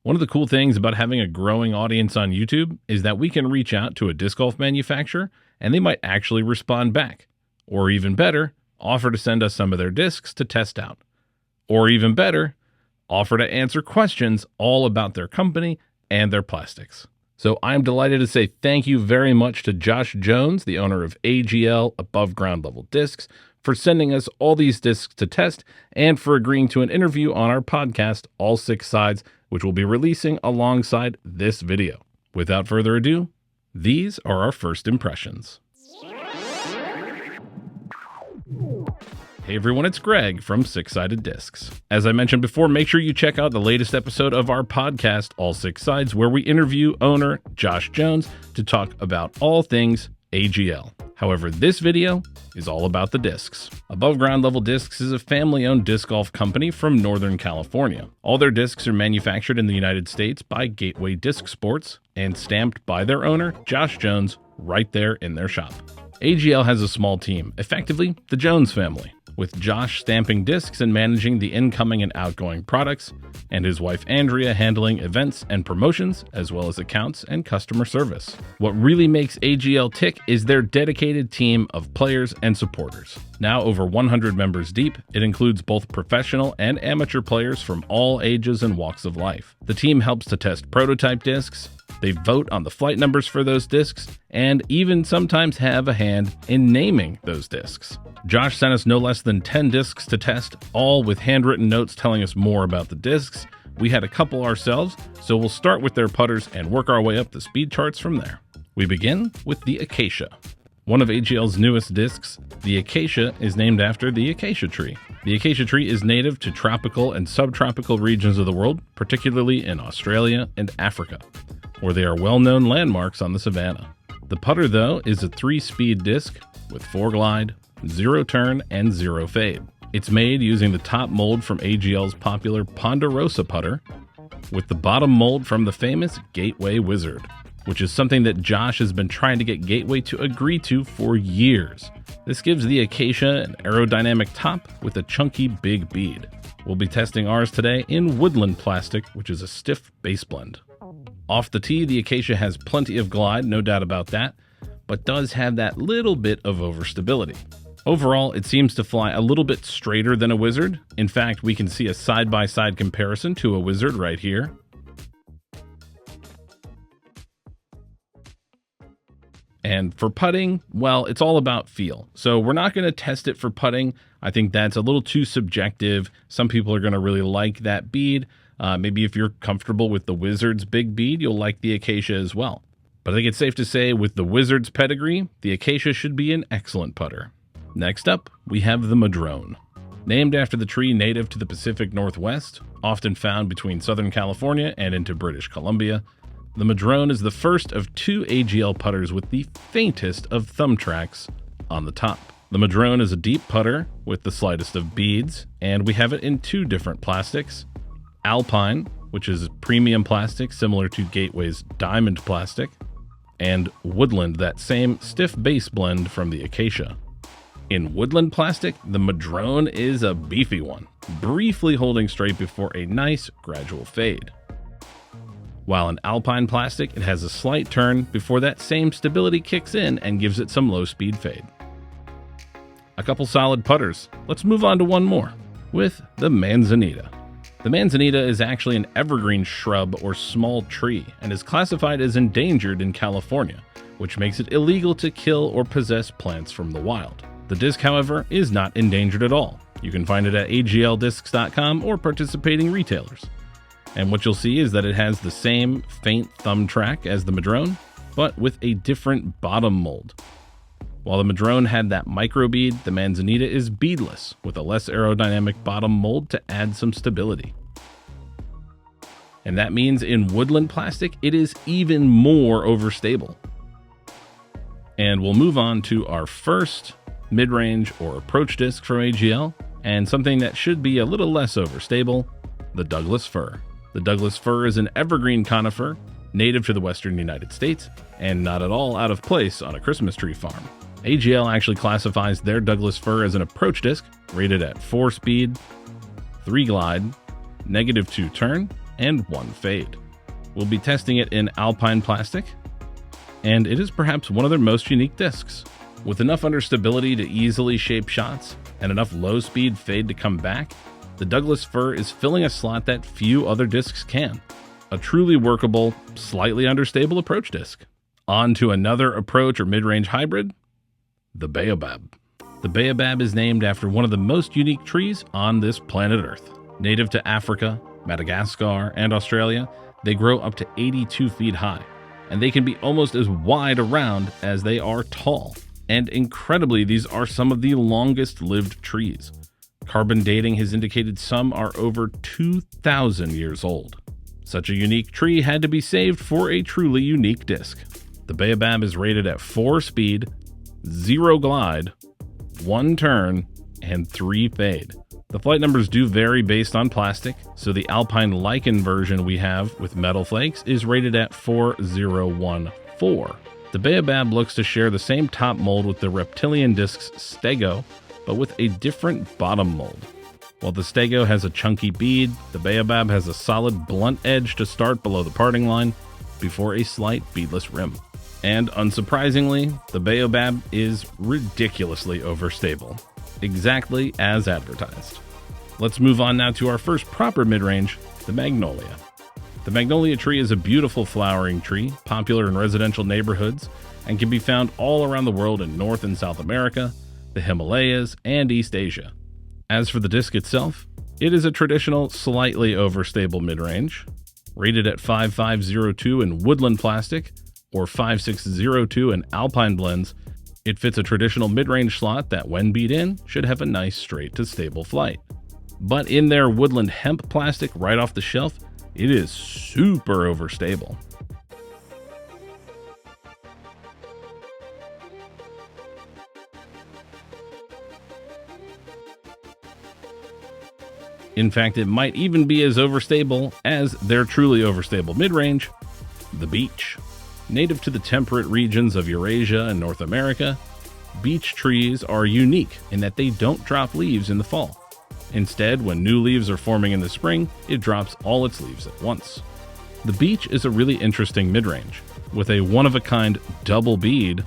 One of the cool things about having a growing audience on YouTube is that we can reach out to a disc golf manufacturer and they might actually respond back. Or even better, offer to send us some of their discs to test out. Or even better, offer to answer questions all about their company and their plastics. So I'm delighted to say thank you very much to Josh Jones, the owner of AGL Above Ground Level Discs, for sending us all these discs to test and for agreeing to an interview on our podcast, All Six Sides, which we'll be releasing alongside this video. Without further ado, these are our first impressions. Hey everyone, it's Greg from Six Sided Discs. As I mentioned before, make sure you check out the latest episode of our podcast, All Six Sides, where we interview owner Josh Jones to talk about all things AGL. However, this video is all about the discs. Above Ground Level Discs is a family-owned disc golf company from Northern California. All their discs are manufactured in the United States by Gateway Disc Sports and stamped by their owner, Josh Jones, right there in their shop. AGL has a small team, effectively the Jones family, with Josh stamping discs and managing the incoming and outgoing products, and his wife Andrea handling events and promotions, as well as accounts and customer service. What really makes AGL tick is their dedicated team of players and supporters. Now over 100 members deep, it includes both professional and amateur players from all ages and walks of life. The team helps to test prototype discs, they vote on the flight numbers for those discs, and even sometimes have a hand in naming those discs. Josh sent us no less than 10 discs to test, all with handwritten notes telling us more about the discs. We had a couple ourselves, so we'll start with their putters and work our way up the speed charts from there. We begin with the Acacia. One of AGL's newest discs, the Acacia is named after the acacia tree. The acacia tree is native to tropical and subtropical regions of the world, particularly in Australia and Africa, where they are well-known landmarks on the savanna. The putter, though, is a 3-speed disc with 4 glide, 0 turn, and 0 fade. It's made using the top mold from AGL's popular Ponderosa putter, with the bottom mold from the famous Gateway Wizard, which is something that Josh has been trying to get Gateway to agree to for years. This gives the Acacia an aerodynamic top with a chunky big bead. We'll be testing ours today in Woodland plastic, which is a stiff base blend. Off the tee, the Acacia has plenty of glide, no doubt about that, but does have that little bit of overstability. Overall, it seems to fly a little bit straighter than a Wizard. In fact, we can see a side-by-side comparison to a Wizard right here. And for putting, well, it's all about feel. So we're not going to test it for putting. I think that's a little too subjective. Some people are going to really like that bead. Maybe if you're comfortable with the Wizard's big bead, you'll like the Acacia as well. But I think it's safe to say with the Wizard's pedigree, the Acacia should be an excellent putter. Next up, we have the Madone. Named after the tree native to the Pacific Northwest, often found between Southern California and into British Columbia, the Madone is the first of 2 AGL putters with the faintest of thumb tracks on the top. The Madone is a deep putter with the slightest of beads, and we have it in 2 different plastics. Alpine, which is premium plastic similar to Gateway's diamond plastic, and Woodland, that same stiff base blend from the Acacia. In Woodland plastic, the Madone is a beefy one, briefly holding straight before a nice gradual fade. While in Alpine plastic, it has a slight turn before that same stability kicks in and gives it some low speed fade. A couple solid putters. Let's move on to one more with the Manzanita. The Manzanita is actually an evergreen shrub or small tree and is classified as endangered in California, which makes it illegal to kill or possess plants from the wild. The disc, however, is not endangered at all. You can find it at agldiscs.com or participating retailers. And what you'll see is that it has the same faint thumb track as the Madone, but with a different bottom mold. While the Madone had that micro bead, the Manzanita is beadless, with a less aerodynamic bottom mold to add some stability. And that means in Woodland plastic, it is even more overstable. And we'll move on to our first mid-range or approach disc from AGL, and something that should be a little less overstable, the Douglas fir. The Douglas fir is an evergreen conifer, native to the western United States, and not at all out of place on a Christmas tree farm. AGL actually classifies their Douglas fir as an approach disc, rated at 4 speed, 3 glide, -2 turn, and 1 fade. We'll be testing it in alpine plastic, and it is perhaps one of their most unique discs. With enough understability to easily shape shots and enough low-speed fade to come back, the Douglas fir is filling a slot that few other discs can. A truly workable, slightly understable approach disc. On to another approach or mid-range hybrid, the Babab. The Babab is named after one of the most unique trees on this planet Earth. Native to Africa, Madagascar, and Australia, they grow up to 82 feet high, and they can be almost as wide around as they are tall. And incredibly, these are some of the longest lived trees. Carbon dating has indicated some are over 2,000 years old. Such a unique tree had to be saved for a truly unique disc. The Babab is rated at 4 speed, 0 glide, 1 turn, and 3 fade. The flight numbers do vary based on plastic, so the Alpine Lichen version we have with metal flakes is rated at 4014. The Babab looks to share the same top mold with the reptilian disc's Stego, but with a different bottom mold. While the Stego has a chunky bead, the Babab has a solid blunt edge to start below the parting line before a slight beadless rim. And unsurprisingly, the Babab is ridiculously overstable, exactly as advertised. Let's move on now to our first proper mid-range, the Magnolia. The Magnolia tree is a beautiful flowering tree, popular in residential neighborhoods, and can be found all around the world in North and South America, the Himalayas, and East Asia. As for the disc itself, it is a traditional, slightly overstable mid-range, rated at 5502 in woodland plastic or 5602 in alpine blends. It fits a traditional mid-range slot that, when beat in, should have a nice straight to stable flight. But in their woodland hemp plastic right off the shelf, it is super overstable. In fact, it might even be as overstable as their truly overstable mid-range, the beech. Native to the temperate regions of Eurasia and North America, beech trees are unique in that they don't drop leaves in the fall. Instead, when new leaves are forming in the spring, it drops all its leaves at once. The beech is a really interesting mid-range. With a one-of-a-kind double bead,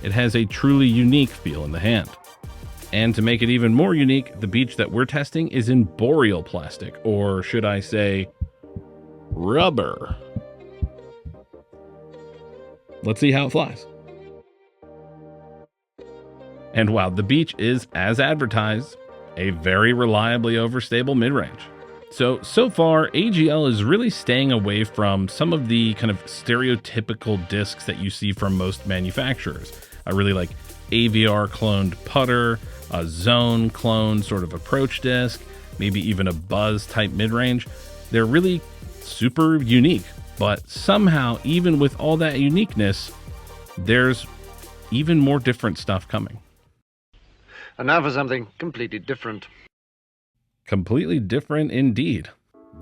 it has a truly unique feel in the hand. And to make it even more unique, the beech that we're testing is in boreal plastic, or should I say, rubber. Let's see how it flies. And wow, the beech is, as advertised, a very reliably overstable mid-range. So far, AGL is really staying away from some of the kind of stereotypical discs that you see from most manufacturers. I really like AVR cloned putter, a zone cloned sort of approach disc, maybe even a buzz type mid-range. They're really super unique, but somehow, even with all that uniqueness, there's even more different stuff coming. And now for something completely different. Completely different indeed.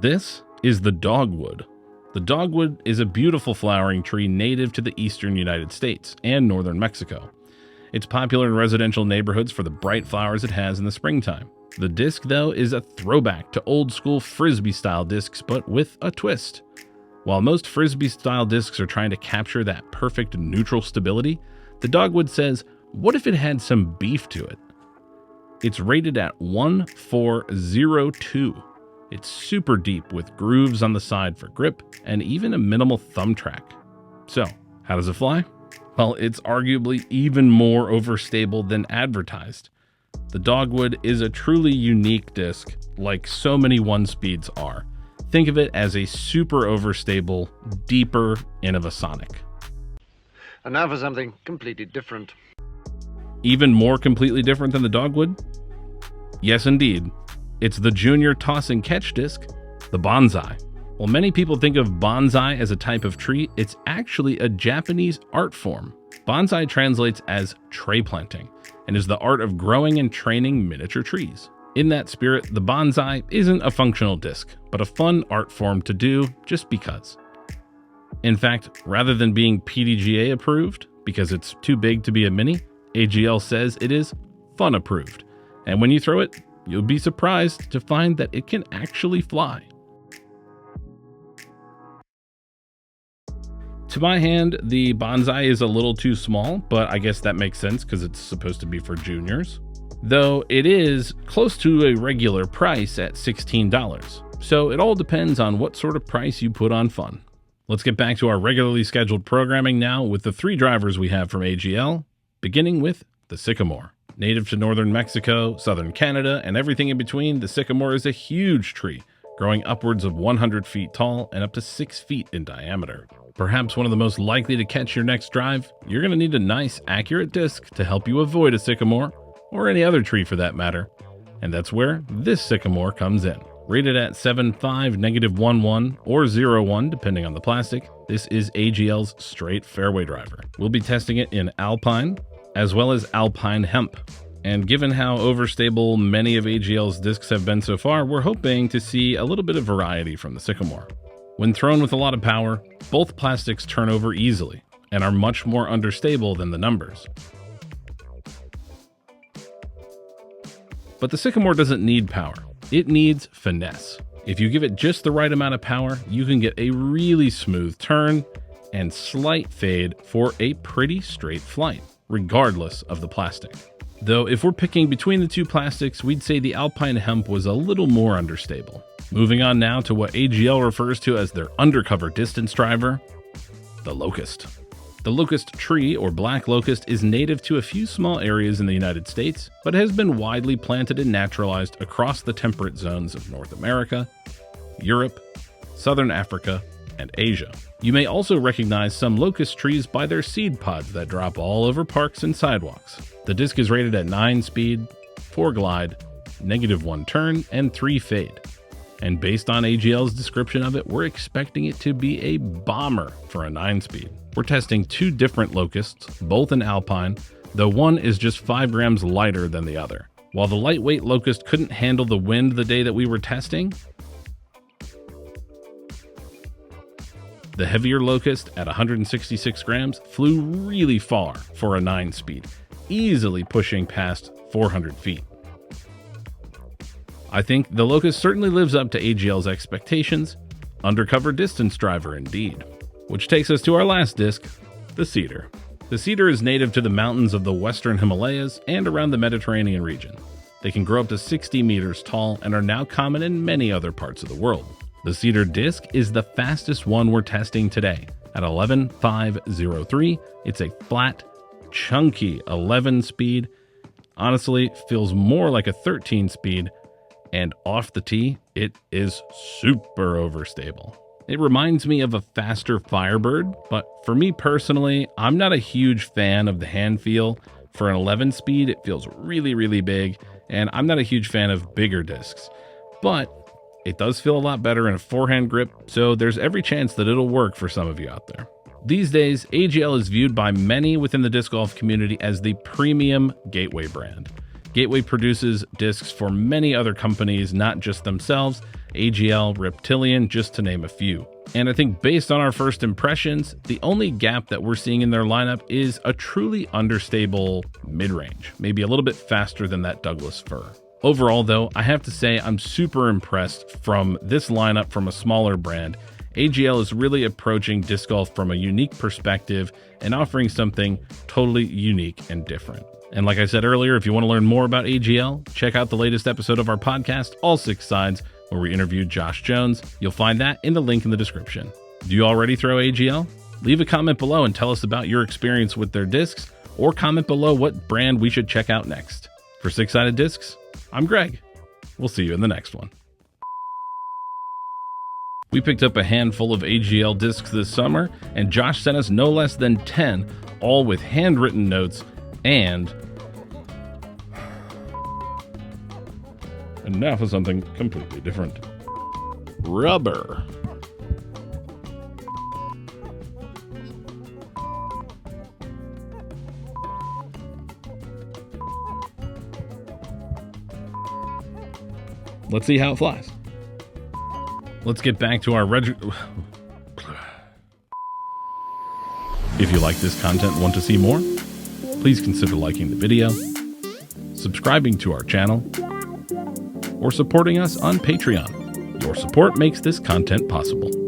This is the Dogwood. The Dogwood is a beautiful flowering tree native to the eastern United States and northern Mexico. It's popular in residential neighborhoods for the bright flowers it has in the springtime. The disc, though, is a throwback to old-school Frisbee-style discs, but with a twist. While most Frisbee-style discs are trying to capture that perfect neutral stability, the Dogwood says, what if it had some beef to it? It's rated at 1402. It's super deep with grooves on the side for grip and even a minimal thumb track. So, how does it fly? Well, it's arguably even more overstable than advertised. The Dogwood is a truly unique disc, like so many one-speeds are. Think of it as a super overstable, deeper Innovasonic. And now for something completely different. Even more completely different than the Dogwood? Yes, indeed. It's the junior toss and catch disc, the Bonsai. While many people think of bonsai as a type of tree, it's actually a Japanese art form. Bonsai translates as tray planting and is the art of growing and training miniature trees. In that spirit, the bonsai isn't a functional disc, but a fun art form to do just because. In fact, rather than being PDGA approved, because it's too big to be a mini, AGL says it is fun approved. And when you throw it, you'll be surprised to find that it can actually fly. To my hand, the Bonsai is a little too small, but I guess that makes sense because it's supposed to be for juniors. Though it is close to a regular price at $16. So it all depends on what sort of price you put on fun. Let's get back to our regularly scheduled programming now with the 3 drivers we have from AGL, beginning with the Sycamore. Native to northern Mexico, southern Canada, and everything in between, the Sycamore is a huge tree, growing upwards of 100 feet tall and up to 6 feet in diameter. Perhaps one of the most likely to catch your next drive, you're going to need a nice, accurate disc to help you avoid a sycamore, or any other tree for that matter. And that's where this Sycamore comes in. Rated at 7.5, -1.1, or 0.1 depending on the plastic, this is AGL's straight fairway driver. We'll be testing it in Alpine, as well as Alpine Hemp. And given how overstable many of AGL's discs have been so far, we're hoping to see a little bit of variety from the Sycamore. When thrown with a lot of power, both plastics turn over easily and are much more understable than the numbers. But the Sycamore doesn't need power. It needs finesse. If you give it just the right amount of power, you can get a really smooth turn and slight fade for a pretty straight flight, regardless of the plastic. Though if we're picking between the 2 plastics, we'd say the Alpine Hemp was a little more understable. Moving on now to what AGL refers to as their undercover distance driver, the Locust. The locust tree, or black locust, is native to a few small areas in the United States, but has been widely planted and naturalized across the temperate zones of North America, Europe, Southern Africa, and Asia. You may also recognize some locust trees by their seed pods that drop all over parks and sidewalks. The disc is rated at 9 speed, 4 glide, -1 turn, and 3 fade. And based on AGL's description of it, we're expecting it to be a bomber for a 9 speed. We're testing 2 different locusts, both in Alpine, though one is just 5 grams lighter than the other. While the lightweight locust couldn't handle the wind the day that we were testing, the heavier locust at 166 grams flew really far for a 9 speed, easily pushing past 400 feet. I think the Locust certainly lives up to AGL's expectations. Undercover distance driver indeed. Which takes us to our last disc, the Cedar. The Cedar is native to the mountains of the western Himalayas and around the Mediterranean region. They can grow up to 60 meters tall and are now common in many other parts of the world. The Cedar disc is the fastest one we're testing today. At 11.503, it's a flat, chunky 11 speed. Honestly, feels more like a 13 speed. And off the tee, it is super overstable. It reminds me of a faster Firebird, but for me personally, I'm not a huge fan of the hand feel. For an 11 speed, it feels really, really big, and I'm not a huge fan of bigger discs. But it does feel a lot better in a forehand grip, so there's every chance that it'll work for some of you out there. These days, AGL is viewed by many within the disc golf community as the premium gateway brand. Gateway produces discs for many other companies, not just themselves, AGL, Reptilian, just to name a few. And I think based on our first impressions, the only gap that we're seeing in their lineup is a truly understable mid-range, maybe a little bit faster than that Douglas fir. Overall though, I have to say I'm super impressed from this lineup from a smaller brand. AGL is really approaching disc golf from a unique perspective and offering something totally unique and different. And like I said earlier, if you want to learn more about AGL, check out the latest episode of our podcast, All Six Sides, where we interviewed Josh Jones. You'll find that in the link in the description. Do you already throw AGL? Leave a comment below and tell us about your experience with their discs, or comment below what brand we should check out next. For Six Sided Discs, I'm Greg. We'll see you in the next one. We picked up a handful of AGL discs this summer, and Josh sent us no less than 10, all with handwritten notes and now for something completely different. Rubber. Let's see how it flies. Let's get back to our If you like this content and want to see more, please consider liking the video, subscribing to our channel, or supporting us on Patreon. Your support makes this content possible.